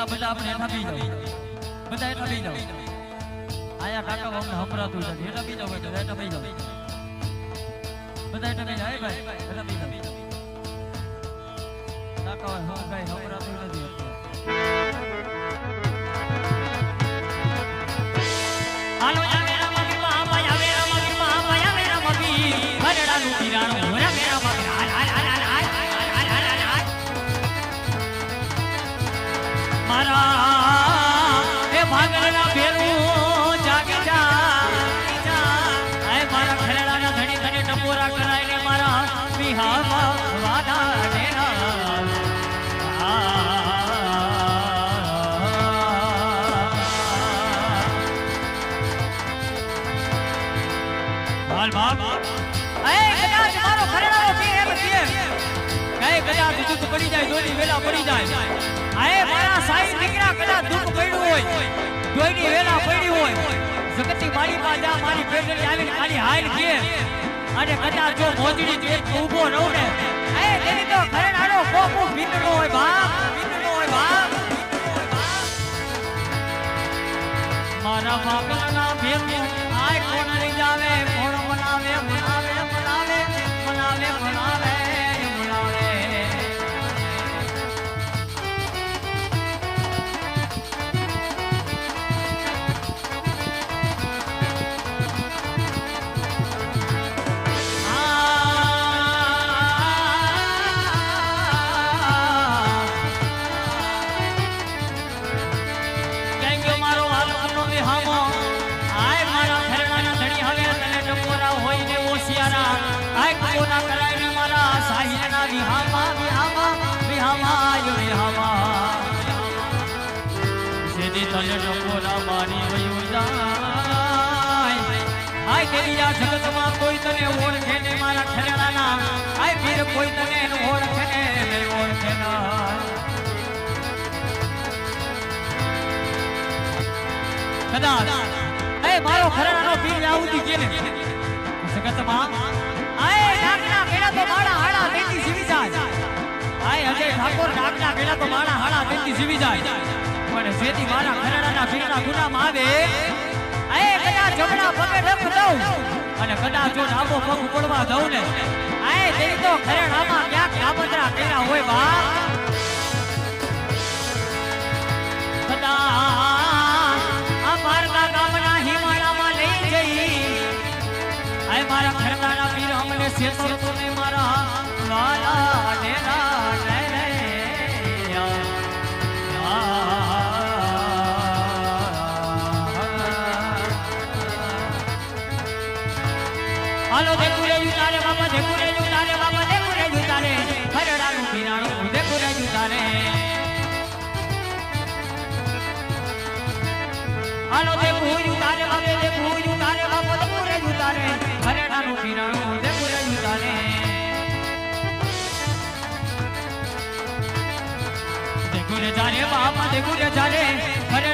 પેલા બધા આપણે એઠા બી જાવ બધા એઠા બી જાવ આયા કાકા અમને હમરાતું નથી એઠા બી જાવ બધા એઠા બી જાવ બધા એઠા બી જાય ભાઈ એઠા બી જાવ કાકા હું કઈ હમરાતું નથી હાલો આવે રામકી બાપા આવે રામકી બાપા આવે રામકી હરડાનું પીરાણું હોરા મેરા બાપા હાલ હાલ હાલ હાલ હાલ હાલ હાલ મારા એ ભાગરના ભેરું જાગી જા આય મારા ખલેડાના ધણી તને ટપોરા કરાઈને મારા બિહામાં વાડા ડેરા હાલ બાપ એ કદાચ મારો ખરેડાનો કે એમ કે કઈ કદાચ દુઃખ પડી જાય દોની વેલા પડી જાય આએ મારા સાઈ દીકરા કદાચ દુઃખ પડ્યું હોય દોની વેલા પડી હોય જગતની મારી બાજા મારી પેટલી આવીને ખાલી હાલ કે અને કદાચ જો મોજડી પેટ ઊભો રહું ને એ તેની તો ખરેડાનો કોકો ભીતનો હોય બાપ ભીતનો હોય બાપ મારા બાપના ભેરું આય કોણ લઈ જાવે કોણ મનાવે મનાવે મનાવે મનાવે મનાવે મનાવે જગતમાં કોઈ તને ઓળખે ને મારા ખરેડાના આય પીર કોઈ તને ઓળખે ને નહીં ઓળખે ના કદાચ એ મારો ખરેડાનો પીર આવું કે ને જગતમાં આય ડાકના કેડા તો મારા હાડા દેતી જીવી જાય આય અજય ઠાકોર ડાકના કેડા તો મારા હાડા દેતી જીવી જાય પણ જેથી મારા ખરેડાના પીરના ગુનામાં આવે આય કદાચ જમણા પગે ડખ દઉં અને કદાચ જો ડાબો પગ ઉપડવા દઉં ને આય તેરી તો ખરેડામાં ક્યાંક કાબતરા કર્યા હોય બા કદાચ આ મારા ગામના હિમાળામાં લઈ જઈ આય મારા ખરેડાના પીર અમને સેતો તો ને મારા વાલા ડેરા લે લે હાલો દેખું રે ઉતારે બાપા દેખું રે ઉતારે બાપા દેખું રે ઉતારે ખરેડાનું પીરાણું દેખું રે ઉતારે હાલો દેખું ઉતારે બાપા દેખું ઉતારે બાપા દેખું રે ઉતારે ખરેડાનું પીરાણું દેખું રે ઉતારે દેખું રે જારે બાપા દેખું રે જારે ખરે